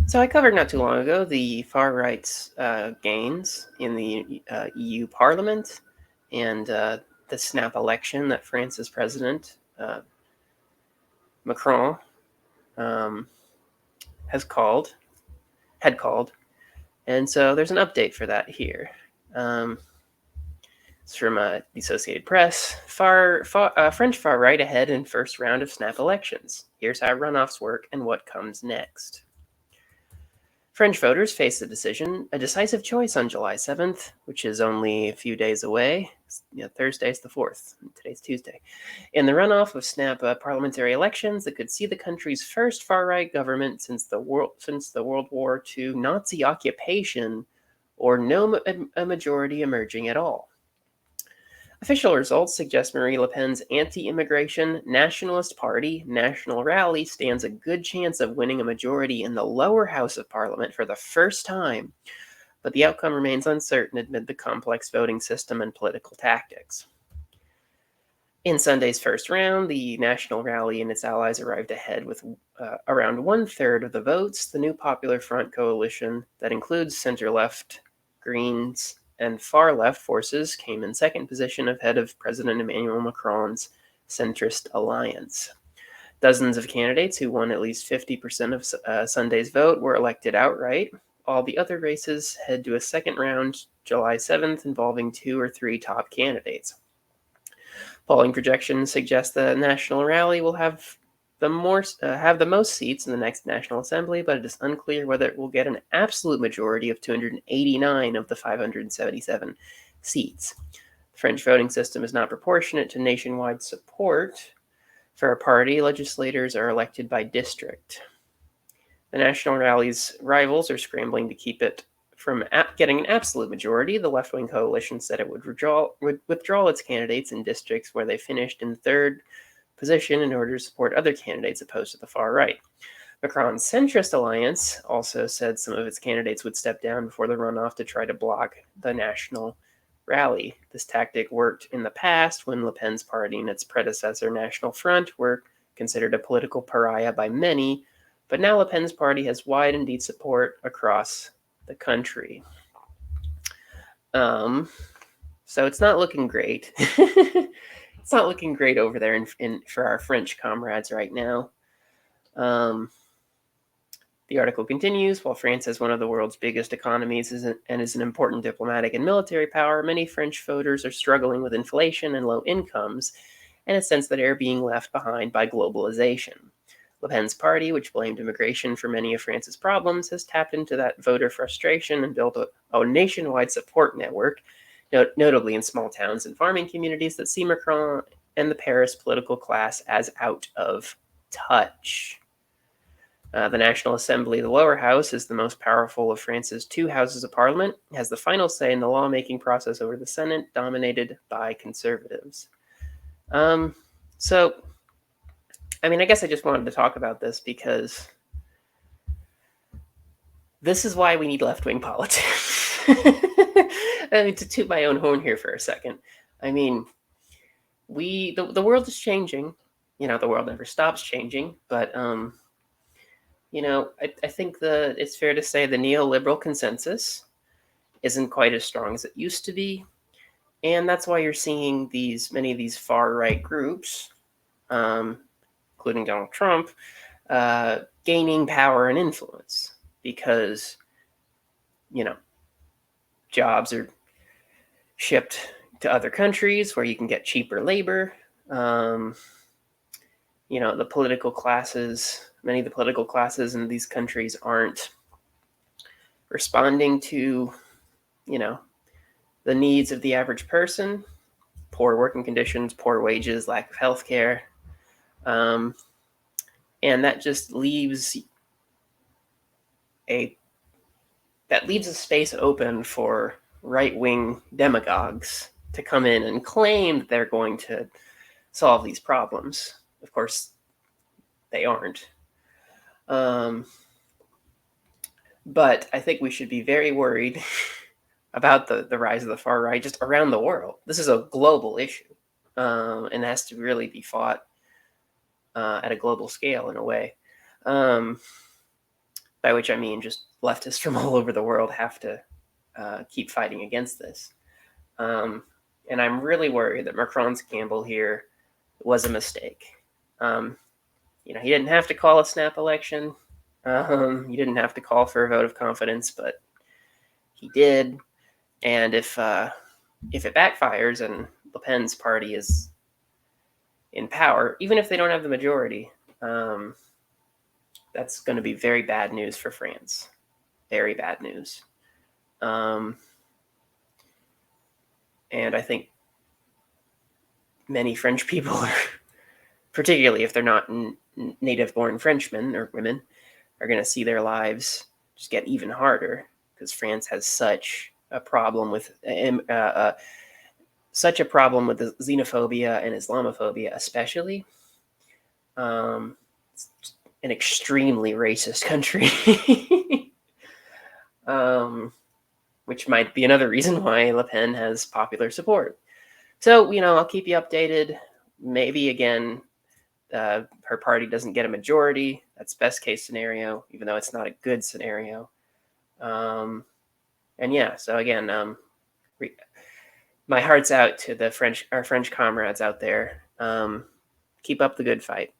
So I covered not too long ago the far right's gains in the EU Parliament and the snap election that France's president Macron um, has called, had called, and so there's an update for that here. Um, it's from the Associated Press. French far right ahead in first round of snap elections. Here's how runoffs work and what comes next. French voters face a decisive choice on July 7th, which is only a few days away. Thursday's the 4th, today's Tuesday. In the runoff of snap parliamentary elections that could see the country's first far-right government since the World War II Nazi occupation, or no a majority emerging at all. Official results suggest Marie Le Pen's anti-immigration Nationalist Party, National Rally, stands a good chance of winning a majority in the lower house of parliament for the first time, but the outcome remains uncertain amid the complex voting system and political tactics. In Sunday's first round, the National Rally and its allies arrived ahead with around one-third of the votes. The new Popular Front coalition that includes center-left, Greens, and far-left forces came in second position ahead of President Emmanuel Macron's centrist alliance. Dozens of candidates who won at least 50% of Sunday's vote were elected outright. All the other races head to a second round July 7th involving 2 or 3 top candidates. Polling projections suggest the National Rally will have the most seats in the next National Assembly, but it is unclear whether it will get an absolute majority of 289 of the 577 seats. The French voting system is not proportionate to nationwide support for a party. Legislators are elected by district. The National Rally's rivals are scrambling to keep it from getting an absolute majority. The left-wing coalition said it would withdraw its candidates in districts where they finished in third position in order to support other candidates opposed to the far right. Macron's centrist alliance also said some of its candidates would step down before the runoff to try to block the National Rally. This tactic worked in the past when Le Pen's party and its predecessor, National Front, were considered a political pariah by many, but now Le Pen's party has wide and deep support across the country. So it's not looking great. It's not looking great over there for our French comrades right now. The article continues, while France has one of the world's biggest economies and is an important diplomatic and military power, many French voters are struggling with inflation and low incomes, and a sense that they are being left behind by globalization. Le Pen's party, which blamed immigration for many of France's problems, has tapped into that voter frustration and built a nationwide support network, notably in small towns and farming communities that see Macron and the Paris political class as out of touch. The National Assembly, the lower house, is the most powerful of France's 2 houses of parliament, has the final say in the lawmaking process over the Senate, dominated by conservatives. So, I guess I just wanted to talk about this because this is why we need left-wing politics. To toot my own horn here for a second. The world is changing. The world never stops changing, but I think it's fair to say the neoliberal consensus isn't quite as strong as it used to be, and that's why you're seeing many of these far right groups, including Donald Trump, gaining power and influence because jobs are shipped to other countries where you can get cheaper labor. The political classes, many of the political classes in these countries aren't responding to, the needs of the average person. Poor working conditions, poor wages, lack of health care. And that just leaves a space open for right-wing demagogues to come in and claim that they're going to solve these problems. Of course, they aren't. But I think we should be very worried about the rise of the far right just around the world. This is a global issue, and has to really be fought at a global scale in a way. by which I mean just leftists from all over the world have to keep fighting against this. And I'm really worried that Macron's gamble here was a mistake. He didn't have to call a snap election. He didn't have to call for a vote of confidence, but he did. And if it backfires and Le Pen's party is in power, even if they don't have the majority, that's going to be very bad news for France. Very bad news. And I think many French people are, particularly if they're not native-born Frenchmen or women, are going to see their lives just get even harder because France has such a problem with the xenophobia and Islamophobia, especially. It's an extremely racist country, which might be another reason why Le Pen has popular support. So, I'll keep you updated. Maybe, again, her party doesn't get a majority. That's best case scenario, even though it's not a good scenario. So again, my heart's out to our French comrades out there. Keep up the good fight.